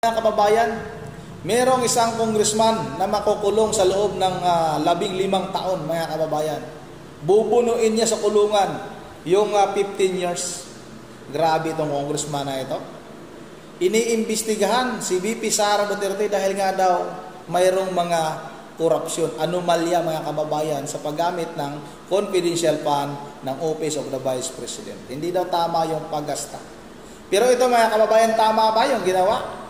Mga kababayan, merong isang congressman na makukulong sa loob ng 15 taon, mga kababayan. Bubunuin niya sa kulungan yung 15 years. Grabe itong congressman na ito. Iniimbestigahan si VP Sara Duterte dahil nga daw mayroong mga korupsyon, anomalya, mga kababayan, sa paggamit ng confidential fund ng Office of the Vice President. Hindi daw tama yung paggasta. Pero ito, mga kababayan, tama ba yung ginawa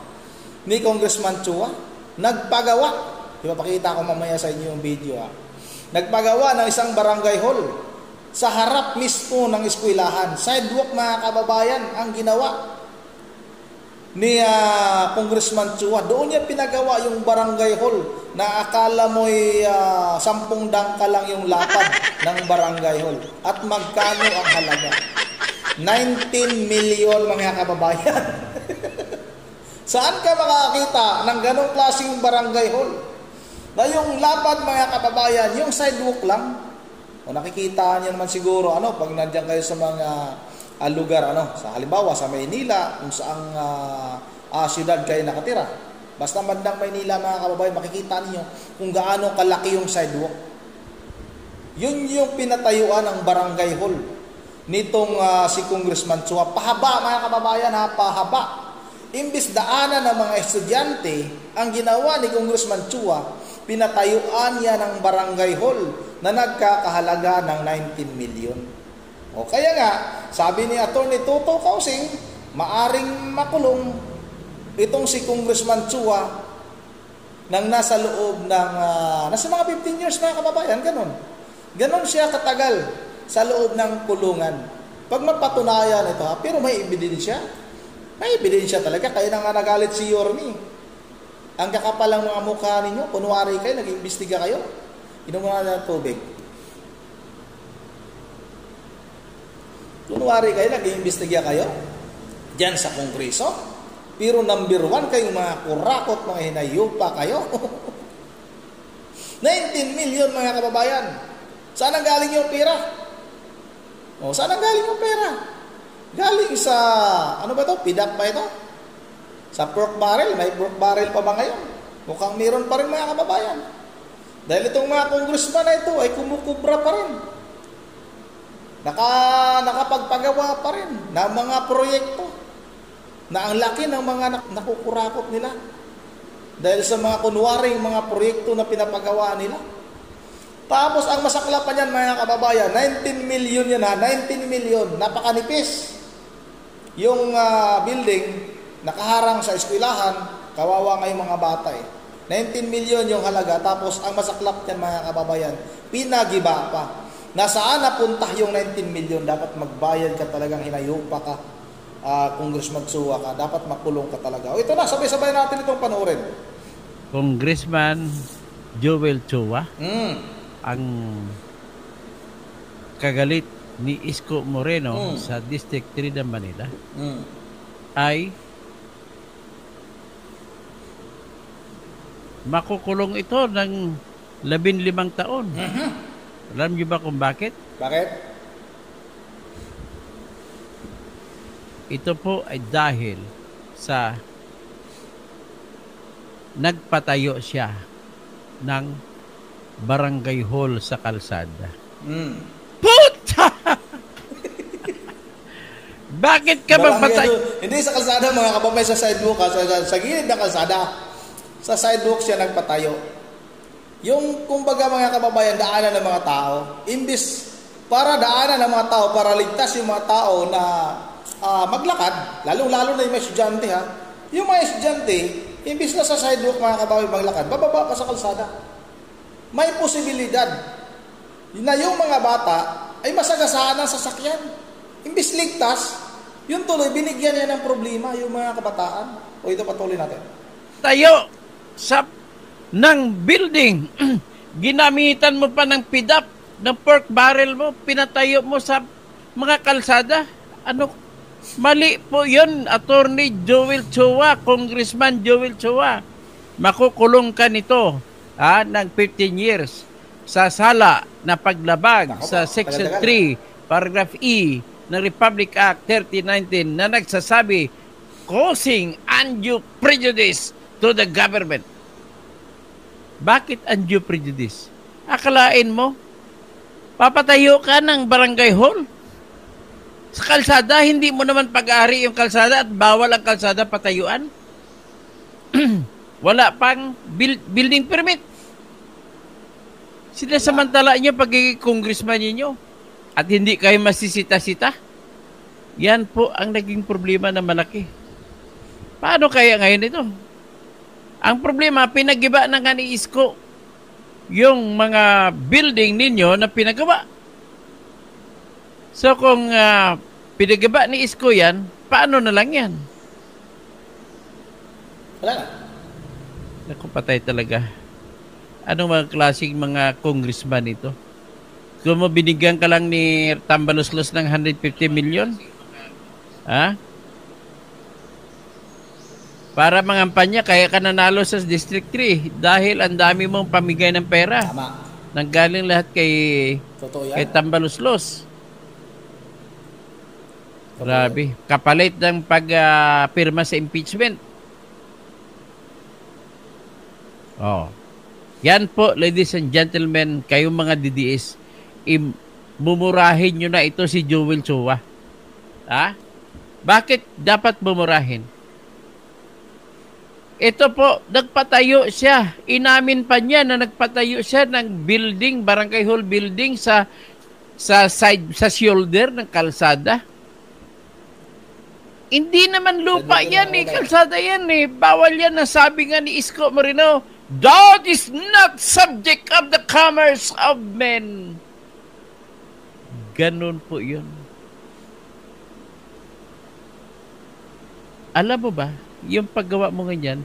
ni Congressman Chua? Nagpagawa, ipapakita ko mamaya sa inyo yung video. Nagpagawa ng isang barangay hall sa harap mismo ng eskwelahan. Sidewalk, mga kababayan, ang ginawa ni Congressman Chua. Doon niya pinagawa yung barangay hall na akala mo'y 10 dangka lang yung lapad ng barangay hall. At magkano ang halaga? 19 million, mga kababayan. Saan ka makakita ng ganong klaseng barangay hall? Na yung lapad, mga kababayan, yung sidewalk lang. O nakikita niyo naman siguro, pag nandiyan kayo sa mga lugar, sa halimbawa sa Maynila, kung saang siyudad kayo nakatira. Basta bandang Maynila, mga kababayan, makikita niyo kung gaano kalaki yung sidewalk. Yun yung pinatayuan ng barangay hall nitong si Congressman Chua. Pahaba, mga kababayan, pahaba. Imbis daanan ng mga estudyante, ang ginawa ni Congressman Chua, pinatayuan niya ng barangay hall na nagkakahalaga ng 19 million. O kaya nga, sabi ni Atty. Toto Kausing, maaring makulong itong si Congressman Chua nang nasa loob ng nasa mga 15 years, mga kababayan, ganon. Ganon siya katagal sa loob ng kulungan. Pag mapatunayan ito, pero may ebidensya. May ebidensya talaga. Kaya na nga nagalit si Yormi. Ang kakapalang mga mukha ninyo, kunwari kayo, nag-iimbestiga kayo. Inom mo na ng tubig. Kunwari kayo, nag-iimbestiga kayo diyan sa Kongreso. Pero number 1 kayong mga kurakot, mga hinayupa kayo. 19 million, mga kababayan. Saan ang galing yung pera? Saan ang galing yung pera? Galing sa, PDAP pa ito? Sa pork barrel, may pork barrel pa ba ngayon? Mukhang meron pa rin, mga kababayan. Dahil itong mga congressman na ito ay kumukubra pa rin. Nakapagpagawa pa rin ng mga proyekto na ang laki ng mga nakukurakot nila. Dahil sa mga kunwaring mga proyekto na pinapagawa nila. Tapos ang masakla pa niyan, mga kababayan, 19 million yan 19 million, napakanipis. Yung building, nakaharang sa eskwelahan, kawawa ngayong mga bata 19 million yung halaga, tapos ang masaklap niyan, mga kababayan, pinagiba pa. Nasaan napunta yung 19 million? Dapat magbayad ka talagang, hinayupa ka, Congressman Chua ka, dapat makulong ka talaga. Ito na, sabay-sabay natin itong panoorin. Congressman Joel Chua, ang kagalit ni Isko Moreno sa District 3 ng Manila ay makukulong ito ng 15 taon. Alam niyo ba kung bakit? Bakit? Ito po ay dahil sa nagpatayo siya ng barangay hall sa kalsada. Puta! Bakit ka magpatayo? Hindi sa kalsada, mga kababayan, sa sidewalk, sa gilid ng kalsada. Sa sidewalk siya nagpatayo. Yung, kumbaga, mga kababayan, daanan ng mga tao. Imbis para daanan ng mga tao, para ligtas yung mga tao na maglakad, lalo-lalo na yung mga estudyante, yung mga estudyante, imbis na sa sidewalk, mga kababayan, maglakad, bababa pa sa kalsada. May posibilidad na yung mga bata ay masagasaan ng sasakyan. Imbis ligtas, yung tuloy, binigyan niya ng problema yung mga kabataan. O ito, patuloy natin. Tayo ng building, ginamitan mo pa ng PDAP, ng pork barrel mo, pinatayo mo sa mga kalsada. Mali po yun, Attorney Joel Chua, Congressman Joel Chua. Makukulong ka nito ng 15 years sa sala na paglabag sa Section 3, Paragraph E ng Republic Act 3019 na nagsasabi causing undue prejudice to the government. Bakit undue prejudice? Akalain mo, papatayo ka ng barangay hall sa kalsada, hindi mo naman pag-aari yung kalsada at bawal ang kalsada patayuan. Wala pang building permit. Sinasamantala nyo pagiging congressman ninyo at hindi kayo masisita-sita. Yan po ang naging problema na malaki. Paano kaya ngayon ito? Ang problema, pinagiba na nga ni Isko yung mga building ninyo na pinagawa. So kung pinagiba ni Isko yan, paano na lang yan? Wala na. Naku, patay talaga. Anong mga klaseng mga congressman ito? Kung mo binigyan ka lang ni Tambaluslos ng 150 million? Ha? Para mangampanya, kaya ka nanalo sa District 3 dahil ang dami mong pamigay ng pera. Tama. Nanggaling lahat kay Tambaluslos. Grabe. Kapalit ng pagpirma sa impeachment. Oh. Yan po, ladies and gentlemen, kayong mga DDS, mumurahin nyo na ito si Joel Chua. Ha? Bakit dapat mumurahin? Ito po, nagpatayo siya. Inamin pa niya na nagpatayo siya ng building, barangay hall building sa shoulder ng kalsada. Hindi naman lupa yan eh, kalsada yan eh. Bawal yan, nasabi nga ni Isko Moreno, "That is not subject of the commerce of men." Ganun po yun. Alam mo ba, yung paggawa mo ganyan,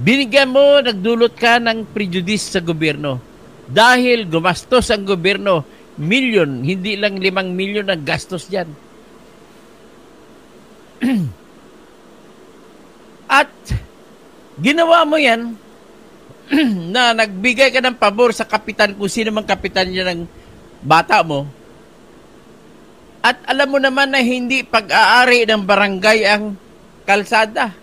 binigyan mo, nagdulot ka ng prejudice sa gobyerno. Dahil gumastos ang gobyerno, milyon, hindi lang 5 milyon ang gastos dyan. At ginawa mo yan na nagbigay ka ng pabor sa kapitan, kung sino mang kapitan niya ng bata mo. At alam mo naman na hindi pag-aari ng barangay ang kalsada.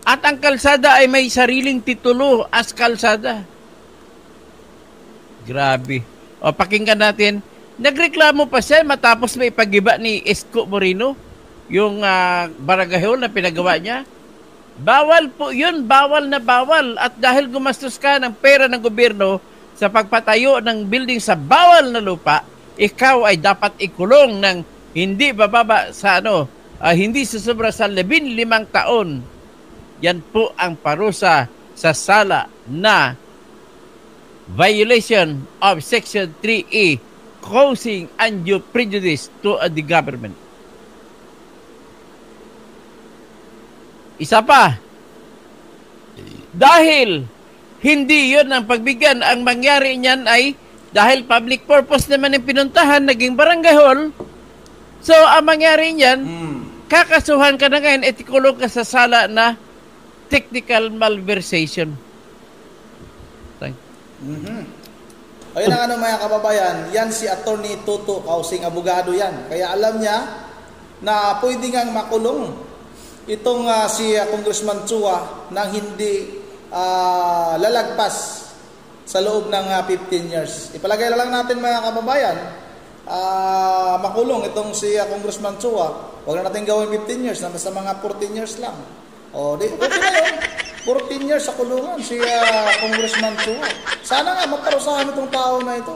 At ang kalsada ay may sariling titulo as kalsada. Grabe. O, pakinggan natin. Nagreklamo pa siya matapos may pag-iba ni Isko Moreno, yung barangay hall na pinagawa niya. Bawal po yun, bawal na bawal. At dahil gumastos ka ng pera ng gobyerno sa pagpatayo ng building sa bawal na lupa, ikaw ay dapat ikulong ng hindi bababa sa hindi susobra sa 15 taon. Yan po ang parusa sa sala na violation of Section 3E, causing undue prejudice to the government. Isa pa, dahil hindi yun ang pagbigyan, ang mangyari niyan ay dahil public purpose naman yung pinuntahan, naging barangay hall. So, ang mangyari niyan, kakasuhan ka na ngayon, etikulong ka sa sala na technical malversation. Ayun ang mga kababayan, yan si Attorney Toto Kausing, abogado yan. Kaya alam niya na pwede ngang makulong itong si Congressman Chua nang hindi lalagpas sa loob ng 15 years. Ipalagay na lang natin mga kababayan, makulong itong si Congressman Chua. Huwag na natin gawin 15 years, na basta mga 14 years lang. O, okay na yun. 14 years sa kulungan si Congressman Chua. Sana nga magparusahan itong tao na ito.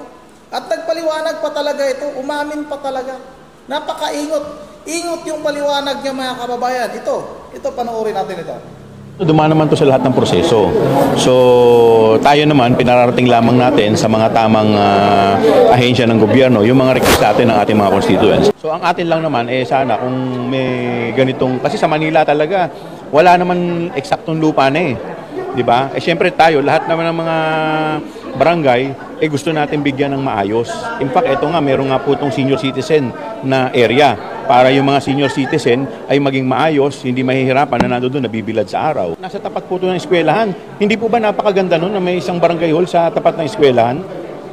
At nagpaliwanag pa talaga ito, umamin pa talaga. Napakaingot. Ingot yung paliwanag niya mga kababayan. Ito panoorin natin ito. Dumaan naman to sa lahat ng proseso. So, tayo naman, pinararating lamang natin sa mga tamang ahensya ng gobyerno, yung mga request natin ng ating mga constituents. So, ang atin lang naman, sana kung may ganitong, kasi sa Manila talaga, wala naman eksaktong lupa na eh. Diba? Siyempre tayo, lahat naman ng mga barangay, gusto natin bigyan ng maayos. In fact, ito nga, meron nga po itong senior citizen na area para yung mga senior citizen ay maging maayos, hindi mahihirapan na nandoon nabibilad sa araw. Nasa tapat po ito ng eskwelahan. Hindi po ba napakaganda nun na may isang barangay hall sa tapat ng eskwelahan?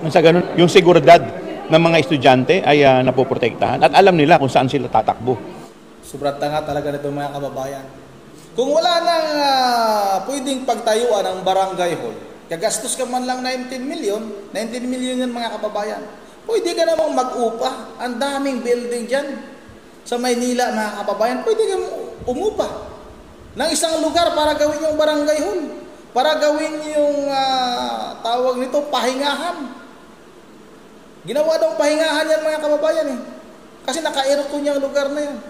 Sa ganun, yung seguridad ng mga estudyante ay napoprotektahan at alam nila kung saan sila tatakbo. Sobrang tanga talaga nito mga kababayan. Kung wala nang pwedeng pagtayuan ng barangay hall, kagastos ka man lang 19 million yan mga kababayan. Pwede ka namang mag-upa. Ang daming building dyan sa Maynila mga kababayan. Pwede ka umupa ng isang lugar para gawin yung barangay hall. Para gawin yung tawag nito, pahingahan. Ginawa daw pahingahan yan mga kababayan eh. Kasi naka-aircon yung lugar na yun.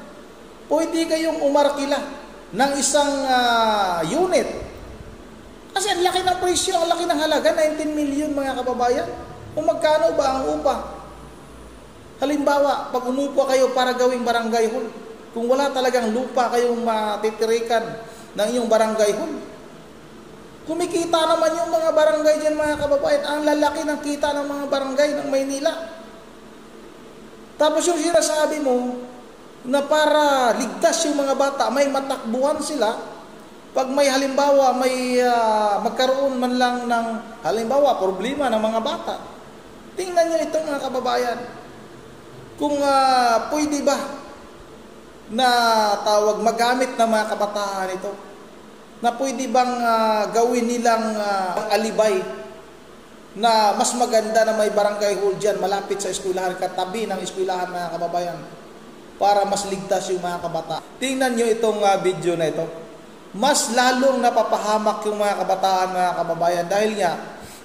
Pwede kayong umarkila ng isang unit. Kasi ang laki ng presyo, ang laki ng halaga, 19 million mga kababayan. Kung magkano ba ang upa? Halimbawa, pag umupa kayo para gawing barangay hall, kung wala talagang lupa kayong matitirikan ng iyong barangay hall, kumikita naman yung mga barangay dyan mga kababayan. Ang lalaki ng kita ng mga barangay ng Maynila. Tapos yung sinasabi mo, na para ligtas yung mga bata, may matakbuhan sila. Pag may halimbawa, may magkaroon man lang ng halimbawa, problema ng mga bata. Tingnan nyo ito mga kababayan. Kung pwede ba na tawag magamit ng mga kabataan ito, na pwede bang gawin nilang alibay na mas maganda na may barangay hall dyan malapit sa eskwelahan, katabi ng eskwelahan mga kababayan, para mas ligtas yung mga kabataan. Tingnan nyo itong video na ito. Mas lalong napapahamak yung mga kabataan, mga kababayan, dahil nga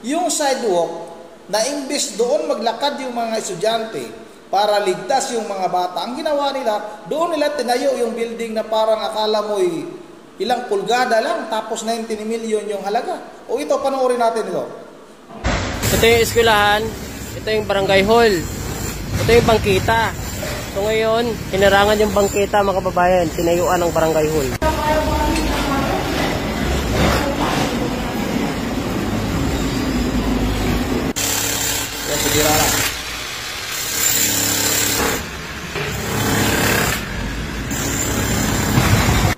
yung sidewalk na imbes doon maglakad yung mga estudyante para ligtas yung mga bata, ang ginawa nila, doon nila tinayo yung building na parang akala mo ilang pulgada lang, tapos 19 million yung halaga. O ito, panoorin natin ito. Ito yung eskwelahan, ito yung barangay hall, ito yung bangkita. So ngayon, hinarangan yung bangkita mga kababayan, tinayuan ng barangay hall. Yan, sige rara.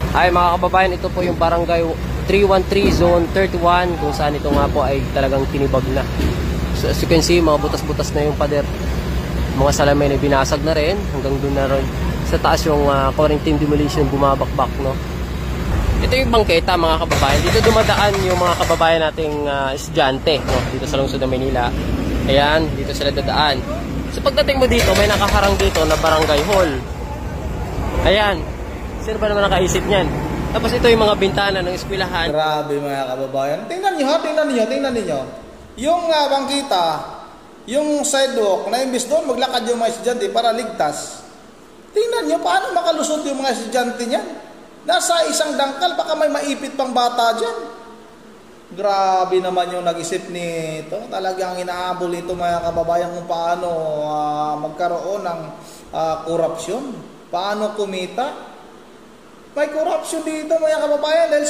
Hi mga kababayan, ito po yung barangay 313 Zone 31 kung saan ito nga po ay talagang tinibag na. So as you can see, mga butas-butas na yung pader. Mga salamin ay binasag na rin, hanggang doon na rin sa taas yung quarantine demolition bumabakbak, no? Ito yung bangketa mga kababayan. Dito dumadaan yung mga kababayan nating estudyante, no? Dito sa lungsod ng Maynila. Ayan, dito sila dadaan. So pagdating mo dito, may nakaharang dito na barangay hall. Ayan. Sino ba naman nakaisip niyan? Tapos ito yung mga bintana ng eskwelahan. Grabe mga kababayan. Tingnan niyo. Yung bangkita, yung sidewalk na imbis doon maglakad yung mga estudyante para ligtas. Tingnan nyo paano makalusot yung mga estudyante niyan. Nasa isang dangkal, baka may maipit pang bata dyan. Grabe naman yung nag-isip nito. Talagang inaabol ito mga kababayan kung paano magkaroon ng korupsyon. Paano kumita. May korupsyon dito mga kababayan dahil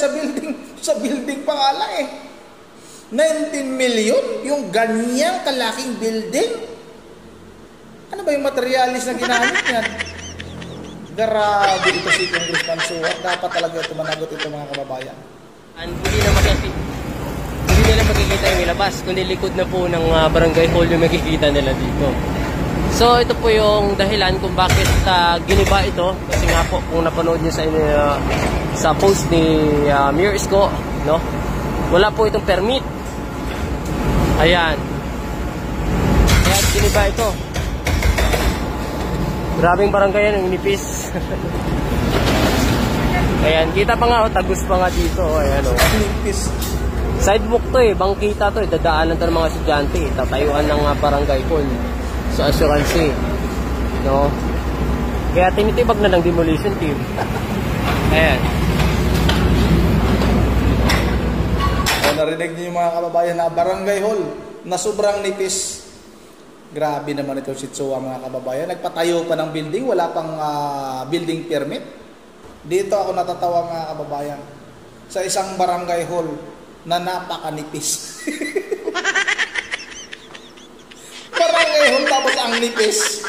sa building pa nga lang 19 million, yung ganyang kalaking building. Ano ba yung materialis na ginamit niyan? Grabe ito si Congressman Suwat. Dapat talaga ito managot ito mga kababayan. Hindi nila makikita yung ilabas, kundi likod na po ng barangay hall yung makikita nila dito. So ito po yung dahilan kung bakit giniba ito. Kasi nga po, kung napanood nyo sa post ni Mayor Isko, no? Wala po itong permit. Ayan. Ayan, giniba ito. Grabing barangay yan, yung nipis. Ayan, kita pa nga, tagus pa nga dito. Ayan, Nipis. Sidewalk to bangkita to dadaanan to ng mga estudyante. Tatayuan ng barangay hall. So as you can see, no? Kaya tinitibag na ng demolition team. Ayan. Narinig niyo yung mga kababayan na barangay hall na sobrang nipis. Grabe naman ito si Tsuwa mga kababayan. Nagpatayo pa ng building, wala pang building permit. Dito ako natatawa mga kababayan. Sa isang barangay hall na napakanipis. Barangay hall tapos ang nipis.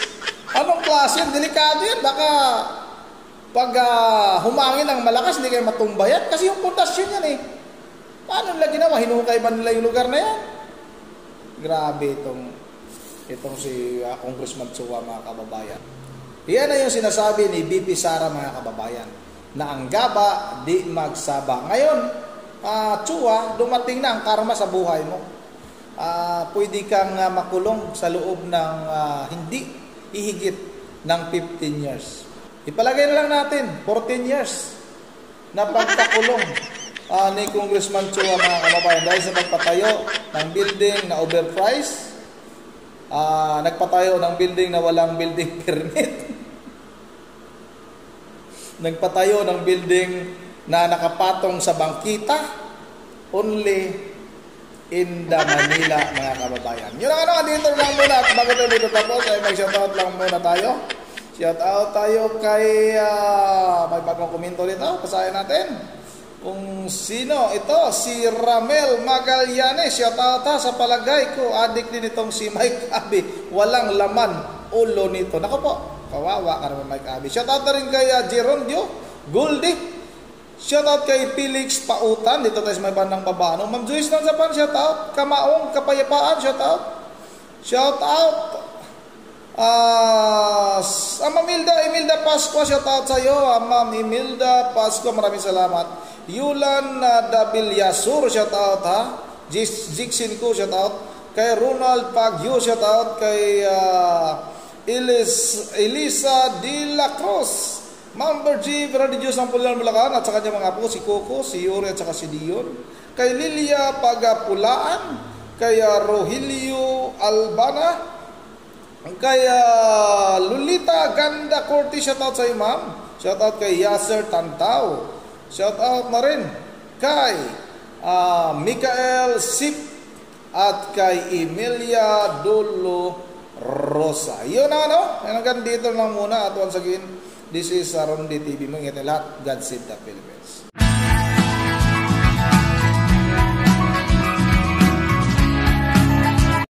Anong klase? Delikado yan. Baka pag humangin ng malakas, hindi kayo matumbayan. Kasi yung pundasyon yan Paano nila ginawa? Hinukay ba nila yung lugar na yan? Grabe itong si Congressman Tsuwa mga kababayan. Yan na yung sinasabi ni BP Sara, mga kababayan, na ang gaba di magsaba. Ngayon, Chua, dumating na ang karma sa buhay mo. Pwede kang makulong sa loob ng hindi ihigit ng 15 years. Ipalagay na lang natin, 14 years na pagkakulong ni Congressman Chua, mga kababayan, dahil sa pagpatayo ng building na overpriced, nagpatayo ng building na walang building permit, nagpatayo ng building na nakapatong sa bangkita, only in the Manila, mga kababayan. Yun ang dito lang muna. At bago tayo dito tapos, ay mag-shoutout lang muna tayo. Shoutout tayo kay, may bagong komento dito, pasahin natin. Kung sino, ito, si Ramel Magallanes. Shoutout sa palagay ko, adik din itong si Mike Abi. Walang laman ulo nito. Naku po, kawawa ka naman Mike Abi. Shoutout na rin kay Gerondio Goldie. Shoutout kay Felix Pautan, dito tayo sa may bandang babano. Ma'am Joyce ng Japan, shoutout. Kamaong Kapayapaan, shoutout. Shoutout. Ma'am Imelda Pasqua, shoutout sa iyo. Ma'am Imelda Pasqua, maraming salamat. Yulan Dabilyasur, shoutout ha. Jixin ko, shoutout. Kay Ronald Pagyo, shoutout. Kay Elisa De La Cruz. Ma'am Bergie Veradios ng Pulan Bulacan at sa kanyang mga apo, si Coco, si Yuri at saka si Dion. Kay Lilia Pagapulaan, kay Rogelio Albana, kay Lolita Ganda Corti, shoutout sa iyo ma'am. Shoutout kay Yasser Tantao. Shoutout na rin kay Mikael Sip at kay Emilia Dolo Rosa. Yun na hanggang dito lang muna at once again, this is Ronde TV. Mga lahat, God save the Philippines.